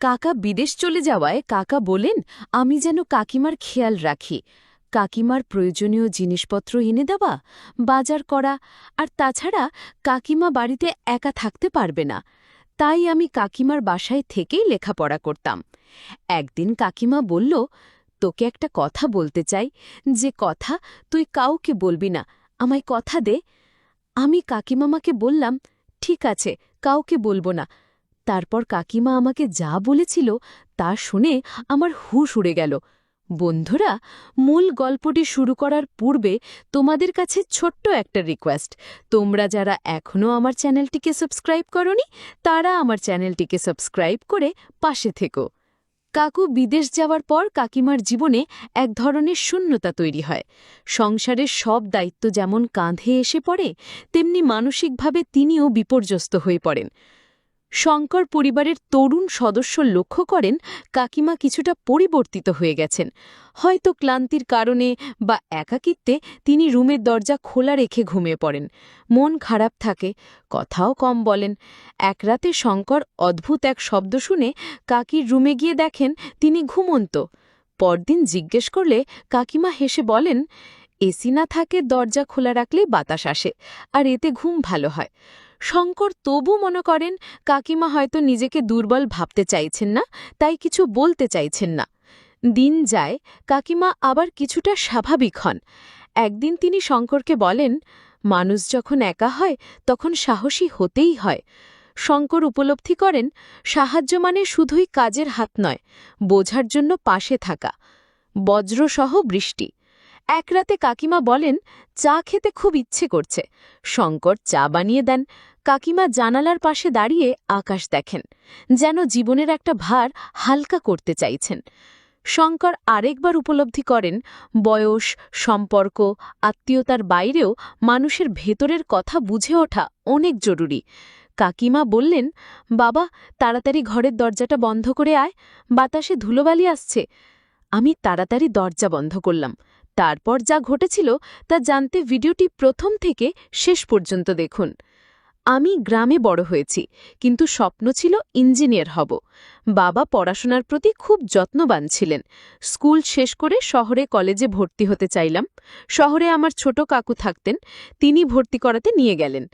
কাকা বিদেশ চলে যাওয়ায় কাকা বলেন আমি যেন কাকিমার খেয়াল রাখি। কাকিমার প্রয়োজনীয় জিনিসপত্র এনে দেওয়া, বাজার করা, আর তাছাড়া কাকিমা বাড়িতে একা থাকতে পারবে না। তাই আমি কাকিমার বাসায় থেকেই লেখাপড়া করতাম। একদিন কাকিমা বলল, তোকে একটা কথা বলতে চাই, যে কথা তুই কাউকে বলবি না, আমায় কথা দে। আমি কাকিমামাকে বললাম, ঠিক আছে, কাউকে বলবো না। তারপর কাকিমা আমাকে যা বলেছিল তা শুনে আমার হুঁশ উড়ে গেল। বন্ধুরা, মূল গল্পটি শুরু করার পূর্বে তোমাদের কাছে ছোট্ট একটা রিকোয়েস্ট। তোমরা যারা এখনও আমার চ্যানেলটিকে সাবস্ক্রাইব করনি, তারা আমার চ্যানেলটিকে সাবস্ক্রাইব করে পাশে থেকো। কাকু বিদেশ যাওয়ার পর কাকিমার জীবনে এক ধরনের শূন্যতা তৈরি হয়। সংসারের সব দায়িত্ব যেমন কাঁধে এসে পড়ে, তেমনি মানসিকভাবে তিনিও বিপর্যস্ত হয়ে পড়েন। শঙ্কর পরিবারের তরুণ সদস্য লক্ষ্য করেন কাকিমা কিছুটা পরিবর্তিত হয়ে গেছেন। হয়তো ক্লান্তির কারণে বা একাকিত্বে তিনি রুমের দরজা খোলা রেখে ঘুমিয়ে পড়েন। মন খারাপ থাকে, কথাও কম বলেন। এক রাতে শঙ্কর অদ্ভুত এক শব্দ শুনে কাকির রুমে গিয়ে দেখেন তিনি ঘুমন্ত। পরদিন জিজ্ঞেস করলে কাকিমা হেসে বলেন, এসি না থাকে দরজা খোলা রাখলে বাতাস আসে, আর এতে ঘুম ভালো হয়। শঙ্কর তবু মনে করেন কাকিমা হয়তো নিজেকে দুর্বল ভাবতে চাইছেন না, তাই কিছু বলতে চাইছেন না। দিন যায়, কাকিমা আবার কিছুটা স্বাভাবিক হন। একদিন তিনি শঙ্করকে বলেন, মানুষ যখন একা হয় তখন সাহসী হতেই হয়। শঙ্কর উপলব্ধি করেন সাহায্য মানে শুধুই কাজের হাত নয়, বোঝার জন্য পাশে থাকা। বজ্রসহ বৃষ্টি। এক রাতে কাকিমা বলেন, চা খেতে খুব ইচ্ছে করছে। শঙ্কর চা বানিয়ে দেন। কাকিমা জানালার পাশে দাঁড়িয়ে আকাশ দেখেন, যেন জীবনের একটা ভার হালকা করতে চাইছেন। শঙ্কর আরেকবার উপলব্ধি করেন বয়স, সম্পর্ক, আত্মীয়তার বাইরেও মানুষের ভেতরের কথা বুঝে ওঠা অনেক জরুরি। কাকিমা বললেন, বাবা, তাড়াতাড়ি ঘরের দরজাটা বন্ধ করে আয়, বাতাসে ধুলোবালি আসছে। আমি তাড়াতাড়ি দরজা বন্ধ করলাম। তারপর যা ঘটেছিল তা জানতে ভিডিওটি প্রথম থেকে শেষ পর্যন্ত দেখুন। আমি গ্রামে বড় হয়েছি, কিন্তু স্বপ্ন ছিল ইঞ্জিনিয়ার হব। বাবা পড়াশোনার প্রতি খুব যত্নবান ছিলেন। স্কুল শেষ করে শহরে কলেজে ভর্তি হতে চাইলাম। শহরে আমার ছোট কাকু থাকতেন, তিনি ভর্তি করাতে নিয়ে গেলেন।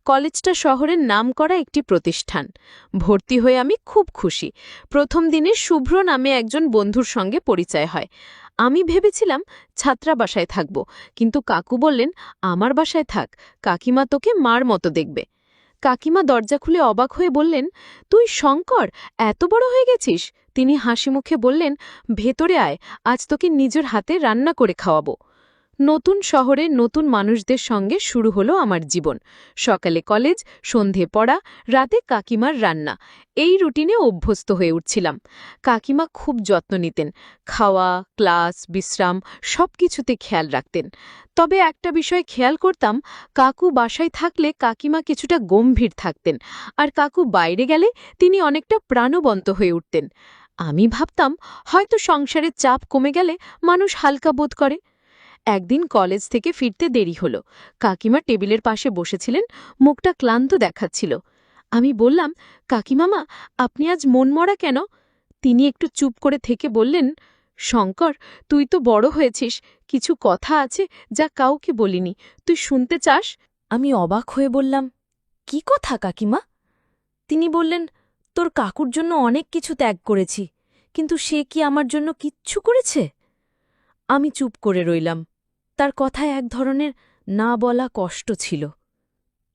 কলেজটা শহরের নামকরা একটি প্রতিষ্ঠান। ভর্তি হয়ে আমি খুব খুশি। প্রথম দিনে শুভ্র নামে একজন বন্ধুর সঙ্গে পরিচয় হয়। আমি ভেবেছিলাম ছাত্রাবাসায় থাকব, কিন্তু কাকু বললেন, আমার বাসায় থাক, কাকিমা তোকে মার মতো দেখবে। কাকিমা দরজা খুলে অবাক হয়ে বললেন, তুই শঙ্কর, এত বড় হয়ে গেছিস? তিনি হাসি মুখে বললেন, ভেতরে আয়, আজ তোকে নিজের হাতে রান্না করে খাওয়াবো। নতুন শহরে নতুন মানুষদের সঙ্গে শুরু হলো আমার জীবন। সকালে কলেজ, সন্ধে পড়া, রাতে কাকিমার রান্না। এই রুটিনে অভ্যস্ত হয়ে উঠছিলাম। কাকিমা খুব যত্ন নিতেন, খাওয়া, ক্লাস, বিশ্রাম সবকিছুতে খেয়াল রাখতেন। তবে একটা বিষয় খেয়াল করতাম, কাকু বাসায় থাকলে কাকিমা কিছুটা গম্ভীর থাকতেন, আর কাকু বাইরে গেলে তিনি অনেকটা প্রাণবন্ত হয়ে উঠতেন। আমি ভাবতাম হয়তো সংসারের চাপ কমে গেলে মানুষ হালকা বোধ করে। একদিন কলেজ থেকে ফিরতে দেরি হলো। কাকিমা টেবিলের পাশে বসেছিলেন, মুখটা ক্লান্ত দেখাচ্ছিল। আমি বললাম, কাকিমামা, আপনি আজ মনমরা কেন? তিনি একটু চুপ করে থেকে বললেন, শঙ্কর, তুই তো বড় হয়েছিস, কিছু কথা আছে যা কাউকে বলিনি, তুই শুনতে চাস? আমি অবাক হয়ে বললাম, কি কথা কাকিমা? তিনি বললেন, তোর কাকুর জন্য অনেক কিছু ত্যাগ করেছি, কিন্তু সে কি আমার জন্য কিচ্ছু করেছে? আমি চুপ করে রইলাম। তার কথায় এক ধরনের না বলা কষ্ট ছিল।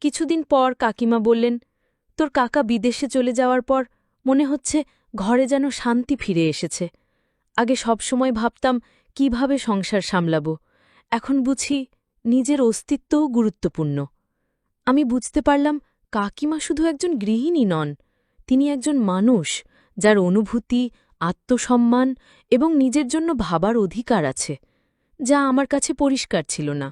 কিছুদিন পর কাকিমা বললেন, তোর কাকা বিদেশে চলে যাওয়ার পর মনে হচ্ছে ঘরে যেন শান্তি ফিরে এসেছে। আগে সবসময় ভাবতাম কিভাবে সংসার সামলাব, এখন বুঝি নিজের অস্তিত্বও গুরুত্বপূর্ণ। আমি বুঝতে পারলাম কাকিমা শুধু একজন গৃহিণী নন, তিনি একজন মানুষ যার অনুভূতি, আত্মসম্মান এবং নিজের জন্য ভাবার অধিকার আছে, যা আমার কাছে পরিষ্কার ছিল না।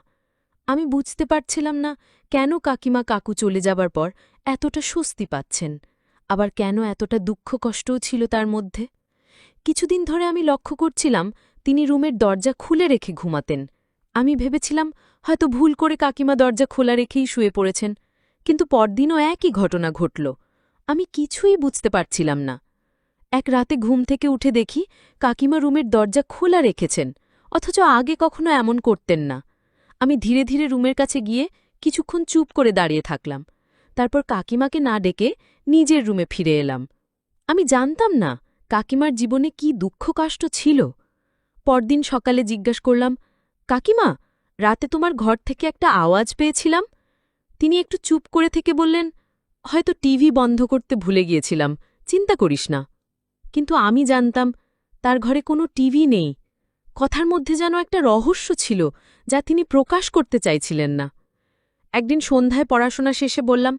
আমি বুঝতে পারছিলাম না কেন কাকিমা কাকু চলে যাবার পর এতটা স্বস্তি পাচ্ছেন, আবার কেন এতটা দুঃখ কষ্টও ছিল তার মধ্যে। কিছুদিন ধরে আমি লক্ষ্য করছিলাম তিনি রুমের দরজা খুলে রেখে ঘুমাতেন। আমি ভেবেছিলাম হয়তো ভুল করে কাকিমা দরজা খোলা রেখেই শুয়ে পড়েছেন, কিন্তু পরদিনও একই ঘটনা ঘটল। আমি কিছুই বুঝতে পারছিলাম না। এক রাতে ঘুম থেকে উঠে দেখি কাকিমা রুমের দরজা খোলা রেখেছেন, অথচ আগে কখনো এমন করতেন না। আমি ধীরে ধীরে রুমের কাছে গিয়ে কিছুক্ষণ চুপ করে দাঁড়িয়ে থাকলাম। তারপর কাকিমাকে না ডেকে নিজের রুমে ফিরে এলাম। আমি জানতাম না কাকিমার জীবনে কি দুঃখ কষ্ট ছিল। পরদিন সকালে জিজ্ঞাস করলাম, কাকিমা, রাতে তোমার ঘর থেকে একটা আওয়াজ পেয়েছিলাম। তিনি একটু চুপ করে থেকে বললেন, হয়তো টিভি বন্ধ করতে ভুলে গিয়েছিলাম, চিন্তা করিস না। কিন্তু আমি জানতাম তার ঘরে কোনো টিভি নেই। কথার মধ্যে যেন একটা রহস্য ছিল যা তিনি প্রকাশ করতে চাইছিলেন না। একদিন সন্ধ্যায় পড়াশোনা শেষে বললাম,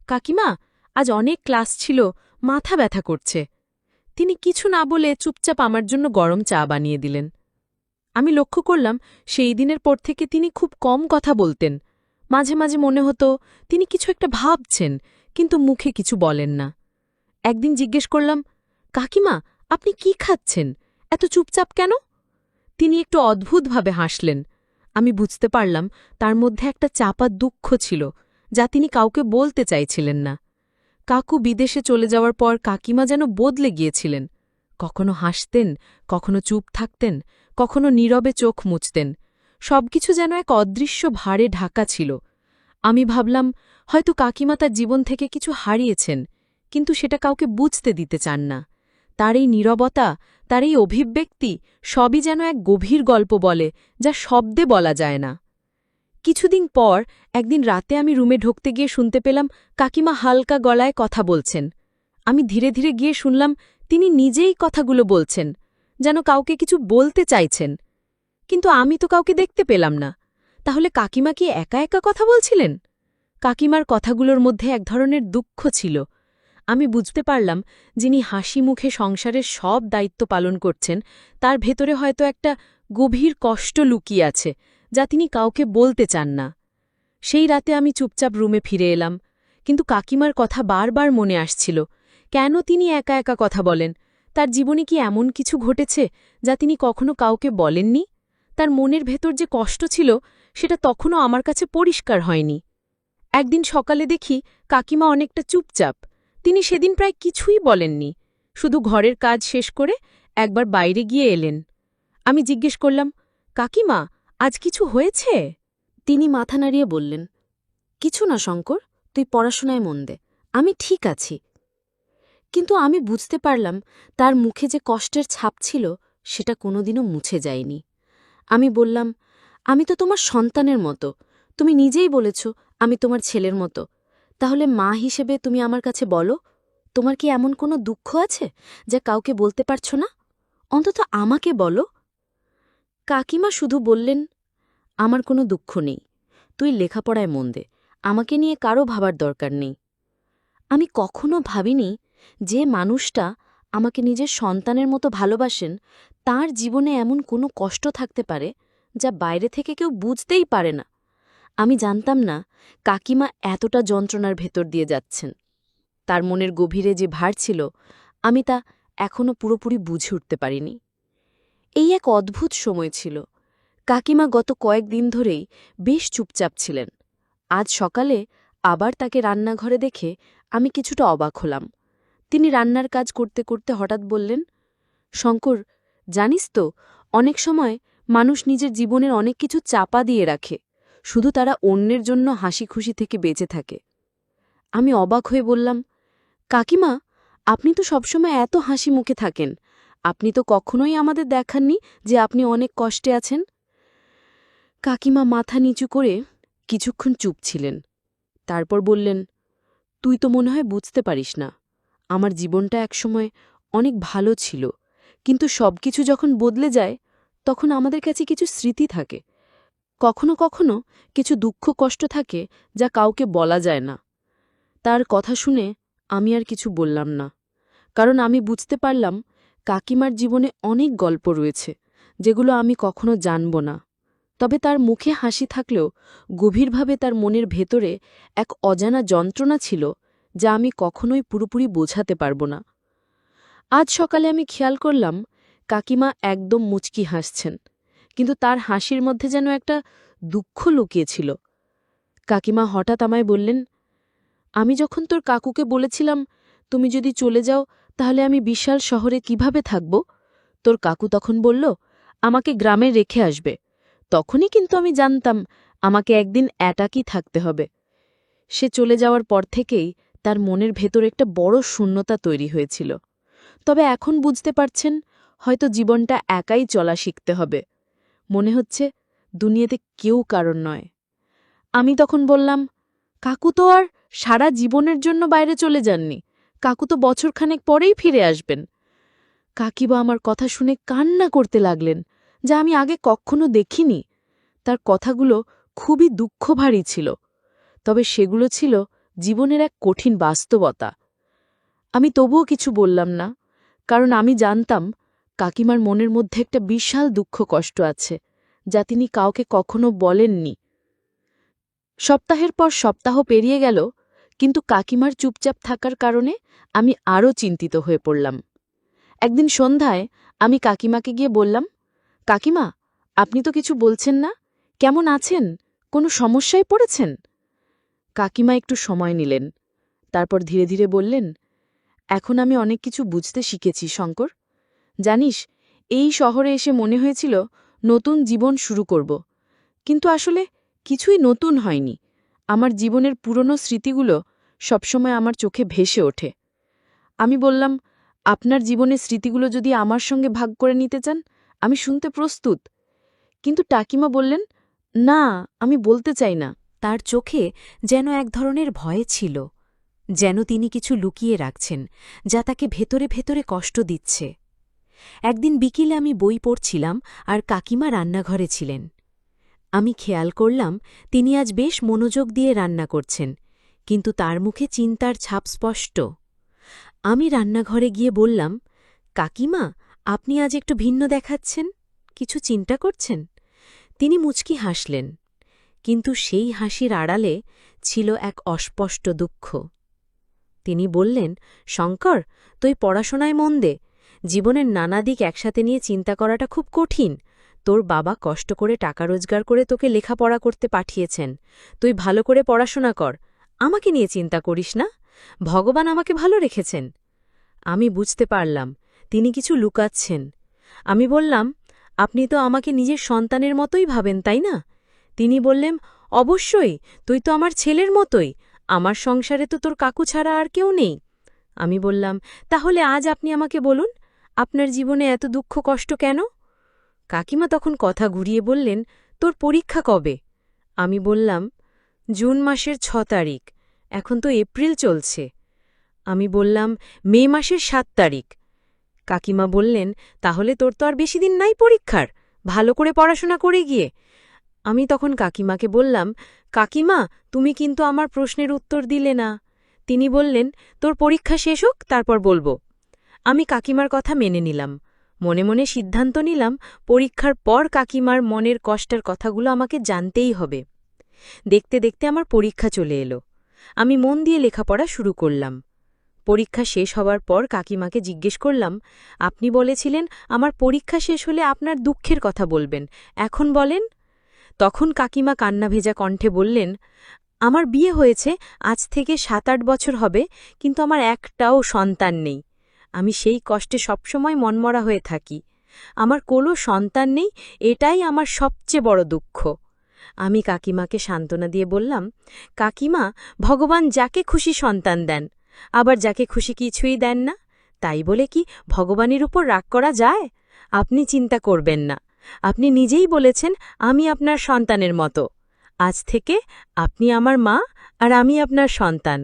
কাকিমা, আজ অনেক ক্লাস ছিল, মাথা ব্যথা করছে। তিনি কিছু না বলে চুপচাপ আমার জন্য গরম চা বানিয়ে দিলেন। আমি লক্ষ্য করলাম সেই দিনের পর থেকে তিনি খুব কম কথা বলতেন। মাঝে মাঝে মনে হতো তিনি কিছু একটা ভাবছেন, কিন্তু মুখে কিছু বলেন না। একদিন জিজ্ঞেস করলাম, কাকিমা, আপনি কি খাচ্ছেন, এত চুপচাপ কেন? তিনি একটু অদ্ভুতভাবে হাসলেন। আমি বুঝতে পারলাম তার মধ্যে একটা চাপা দুঃখ ছিল, যা তিনি কাউকে বলতে চাইছিলেন না। কাকু বিদেশে চলে যাওয়ার পর কাকিমা যেন বদলে গিয়েছিলেন। কখনো হাসতেন, কখনো চুপ থাকতেন, কখনো নীরবে চোখ মুছতেন। সবকিছু যেন এক অদৃশ্য ভারে ঢাকা ছিল। আমি ভাবলাম হয়তো কাকিমা তার জীবন থেকে কিছু হারিয়েছেন, কিন্তু সেটা কাউকে বুঝতে দিতে চান না। তার এই নীরবতা, তার এই অভিব্যক্তি সবই যেন এক গভীর গল্প বলে, যা শব্দে বলা যায় না। কিছুদিন পর একদিন রাতে আমি রুমে ঢুকতে গিয়ে শুনতে পেলাম কাকিমা হালকা গলায় কথা বলছেন। আমি ধীরে ধীরে গিয়ে শুনলাম তিনি নিজেই কথাগুলো বলছেন, যেন কাউকে কিছু বলতে চাইছেন। কিন্তু আমি তো কাউকে দেখতে পেলাম না। তাহলে কাকিমা কি একা একা কথা বলছিলেন? কাকিমার কথাগুলোর মধ্যে এক ধরনের দুঃখ ছিল। আমি বুঝতে পারলাম যিনি হাসি মুখে সংসারের সব দায়িত্ব পালন করছেন, তার ভেতরে হয়তো একটা গভীর কষ্ট লুকিয়ে আছে, যা তিনি কাউকে বলতে চান না। সেই রাতে আমি চুপচাপ রুমে ফিরে এলাম, কিন্তু কাকিমার কথা বারবার মনে আসছিল। কেন তিনি একা একা কথা বলেন? তার জীবনে কি এমন কিছু ঘটেছে যা তিনি কখনো কাউকে বলেননি? তার মনের ভেতর যে কষ্ট ছিল, সেটা তখনও আমার কাছে পরিষ্কার হয়নি। একদিন সকালে দেখি কাকিমা অনেকটা চুপচাপ। তিনি সেদিন প্রায় কিছুই বলেননি, শুধু ঘরের কাজ শেষ করে একবার বাইরে গিয়ে এলেন। আমি জিজ্ঞেস করলাম, কাকিমা, আজ কিছু হয়েছে? তিনি মাথা নাড়িয়ে বললেন, কিছু না শঙ্কর, তুই পড়াশোনায় মন দে, আমি ঠিক আছি। কিন্তু আমি বুঝতে পারলাম তার মুখে যে কষ্টের ছাপ ছিল সেটা কোনোদিনও মুছে যায়নি। আমি বললাম, আমি তো তোমার সন্তানের মতো, তুমি নিজেই বলেছ আমি তোমার ছেলের মতো। তাহলে মা হিসেবে তুমি আমার কাছে বলো, তোমার কি এমন কোনো দুঃখ আছে যা কাউকে বলতে পারছো না? অন্তত আমাকে বলো। কাকিমা শুধু বললেন, আমার কোনো দুঃখ নেই, তুই লেখাপড়ায় মন দে, আমাকে নিয়ে কারো ভাবার দরকার নেই। আমি কখনো ভাবিনি যে মানুষটা আমাকে নিজের সন্তানের মতো ভালোবাসেন, তার জীবনে এমন কোনো কষ্ট থাকতে পারে যা বাইরে থেকে কেউ বুঝতেই পারে না। আমি জানতাম না কাকিমা এতটা যন্ত্রণার ভেতর দিয়ে যাচ্ছেন। তার মনের গভীরে যে ভার ছিল, আমি তা এখনও পুরোপুরি বুঝে উঠতে পারিনি। এই এক অদ্ভুত সময় ছিল। কাকিমা গত কয়েকদিন ধরেই বেশ চুপচাপ ছিলেন। আজ সকালে আবার তাকে রান্নাঘরে দেখে আমি কিছুটা অবাক হলাম। তিনি রান্নার কাজ করতে করতে হঠাৎ বললেন, শঙ্কর, জানিস তো, অনেক সময় মানুষ নিজের জীবনের অনেক কিছু চাপা দিয়ে রাখে, শুধু তারা অন্যের জন্য হাসি খুশি থেকে বেঁচে থাকে। আমি অবাক হয়ে বললাম, কাকিমা, আপনি তো সবসময় এত হাসি মুখে থাকেন, আপনি তো কখনোই আমাদের দেখাননি যে আপনি অনেক কষ্টে আছেন। কাকিমা মাথা নিচু করে কিছুক্ষণ চুপ ছিলেন। তারপর বললেন, তুই তো মনে হয় বুঝতে পারিস না, আমার জীবনটা একসময় অনেক ভালো ছিল, কিন্তু সবকিছু যখন বদলে যায় তখন আমাদের কাছে কিছু স্মৃতি থাকে, কখনো কখনো কিছু দুঃখ কষ্ট থাকে যা কাউকে বলা যায় না। তার কথা শুনে আমি আর কিছু বললাম না, কারণ আমি বুঝতে পারলাম কাকিমার জীবনে অনেক গল্প রয়েছে যেগুলো আমি কখনো জানব না। তবে তার মুখে হাসি থাকলেও গভীরভাবে তার মনের ভেতরে এক অজানা যন্ত্রণা ছিল যা আমি কখনোই পুরোপুরি বোঝাতে পারব না। আজ সকালে আমি খেয়াল করলাম কাকিমা একদম মুচকি হাসছেন, কিন্তু তার হাসির মধ্যে যেন একটা দুঃখ লুকিয়েছিল। কাকিমা হঠাৎ আমায় বললেন, আমি যখন তোর কাকুকে বলেছিলাম তুমি যদি চলে যাও তাহলে আমি বিশাল শহরে কিভাবে থাকব? তোর কাকু তখন বলল, আমাকে গ্রামে রেখে আসবে। তখনই কিন্তু আমি জানতাম আমাকে একদিন একাকী থাকতে হবে। সে চলে যাওয়ার পর থেকেই তার মনের ভেতর একটা বড় শূন্যতা তৈরি হয়েছিল। তবে এখন বুঝতে পারছেন, হয়তো জীবনটা একাই চলা শিখতে হবে। মনে হচ্ছে দুনিয়াতে কেউ কারণ নয়। আমি তখন বললাম, কাকু তো আর সারা জীবনের জন্য বাইরে চলে যাননি। কাকু তো বছরখানেক পরেই ফিরে আসবেন। কাকিবা আমার কথা শুনে কান্না করতে লাগলেন, যা আমি আগে কখনো দেখিনি। তার কথাগুলো খুবই দুঃখভারী ছিল, তবে সেগুলো ছিল জীবনের এক কঠিন বাস্তবতা। আমি তবুও কিছু বললাম না, কারণ আমি জানতাম কাকিমার মনের মধ্যে একটা বিশাল দুঃখ কষ্ট আছে, যা তিনি কাউকে কখনো বলেননি। সপ্তাহের পর সপ্তাহ পেরিয়ে গেল, কিন্তু কাকিমার চুপচাপ থাকার কারণে আমি আরও চিন্তিত হয়ে পড়লাম। একদিন সন্ধ্যায় আমি কাকিমাকে গিয়ে বললাম, কাকিমা, আপনি তো কিছু বলছেন না, কেমন আছেন? কোনো সমস্যায় পড়েছেন? কাকিমা একটু সময় নিলেন, তারপর ধীরে ধীরে বললেন, এখন আমি অনেক কিছু বুঝতে শিখেছি শঙ্কর। জানিস, এই শহরে এসে মনে হয়েছিল নতুন জীবন শুরু করব, কিন্তু আসলে কিছুই নতুন হয়নি। আমার জীবনের পুরনো স্মৃতিগুলো সবসময় আমার চোখে ভেসে ওঠে। আমি বললাম, আপনার জীবনের স্মৃতিগুলো যদি আমার সঙ্গে ভাগ করে নিতে চান, আমি শুনতে প্রস্তুত। কিন্তু টাকিমা বললেন, না, আমি বলতে চাই না। তার চোখে যেন এক ধরনের ভয় ছিল, যেন তিনি কিছু লুকিয়ে রাখছেন, যা তাকে ভেতরে ভেতরে কষ্ট দিচ্ছে। একদিন বিকেলে আমি বই পড়ছিলাম আর কাকিমা রান্নাঘরে ছিলেন। আমি খেয়াল করলাম তিনি আজ বেশ মনোযোগ দিয়ে রান্না করছেন, কিন্তু তার মুখে চিন্তার ছাপ স্পষ্ট। আমি রান্নাঘরে গিয়ে বললাম, কাকিমা, আপনি আজ একটু ভিন্ন দেখাচ্ছেন, কিছু চিন্তা করছেন? তিনি মুচকি হাসলেন, কিন্তু সেই হাসির আড়ালে ছিল এক অস্পষ্ট দুঃখ। তিনি বললেন, শঙ্কর, তুই পড়াশোনায় মন দে। জীবনের নানা দিক একসাথে নিয়ে চিন্তা করাটা খুব কঠিন। তোর বাবা কষ্ট করে টাকা রোজগার করে তোকে লেখাপড়া করতে পাঠিয়েছেন। তুই ভালো করে পড়াশোনা কর, আমাকে নিয়ে চিন্তা করিস না। ভগবান আমাকে ভালো রেখেছেন। আমি বুঝতে পারলাম তিনি কিছু লুকাচ্ছেন। আমি বললাম, আপনি তো আমাকে নিজের সন্তানের মতোই ভাবেন, তাই না? তিনি বললেন, অবশ্যই, তুই তো আমার ছেলের মতোই। আমার সংসারে তো তোর কাকু ছাড়া আর কেউ নেই। আমি বললাম, তাহলে আজ আপনি আমাকে বলুন, আপনার জীবনে এত দুঃখ কষ্ট কেন? কাকিমা তখন কথা ঘুরিয়ে বললেন, তোর পরীক্ষা কবে? আমি বললাম, জুন মাসের ৬ তারিখ। এখন তো এপ্রিল চলছে। আমি বললাম, মে মাসের ৭ তারিখ। কাকিমা বললেন, তাহলে তোর তো আর বেশি দিন নাই পরীক্ষার, ভালো করে পড়াশোনা করে গিয়ে। আমি তখন কাকিমাকে বললাম, কাকিমা, তুমি কিন্তু আমার প্রশ্নের উত্তর দিলে না। তিনি বললেন, তোর পরীক্ষা শেষ হোক, তারপর বলবো। আমি কাকিমার কথা মেনে নিলাম। মনে মনে সিদ্ধান্ত নিলাম, পরীক্ষার পর কাকিমার মনের কষ্টের কথাগুলো আমাকে জানতেই হবে। দেখতে দেখতে আমার পরীক্ষা চলে এলো। আমি মন দিয়ে লেখাপড়া শুরু করলাম। পরীক্ষা শেষ হওয়ার পর কাকিমাকে জিজ্ঞেস করলাম, আপনি বলেছিলেন আমার পরীক্ষা শেষ হলে আপনার দুঃখের কথা বলবেন, এখন বলেন। তখন কাকিমা কান্নাভেজা কণ্ঠে বললেন, আমার বিয়ে হয়েছে আজ থেকে ৭-৮ বছর হবে, কিন্তু আমার একটাও সন্তান নেই। আমি সেই কষ্টে সবসময় মনমরা হয়ে থাকি। আমার কোনো সন্তান নেই, এটাই আমার সবচেয়ে বড় দুঃখ। আমি কাকিমাকে সান্ত্বনা দিয়ে বললাম, কাকিমা, ভগবান যাকে খুশি সন্তান দেন, আবার যাকে খুশি কিছুই দেন না। তাই বলে কি ভগবানের উপর রাগ করা যায়? আপনি চিন্তা করবেন না। আপনি নিজেই বলেছেন আমি আপনার সন্তানের মতো। আজ থেকে আপনি আমার মা আর আমি আপনার সন্তান।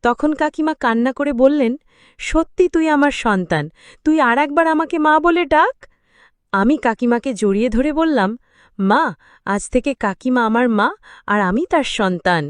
তখন কাকিমা কান্না করে বললেন, সত্যি তুই আমার সন্তান, তুই আর একবার আমাকে মা বলে ডাক। আমি কাকিমাকে জড়িয়ে ধরে বললাম, মা, আজ থেকে কাকিমা আমার মা আর আমি তার সন্তান।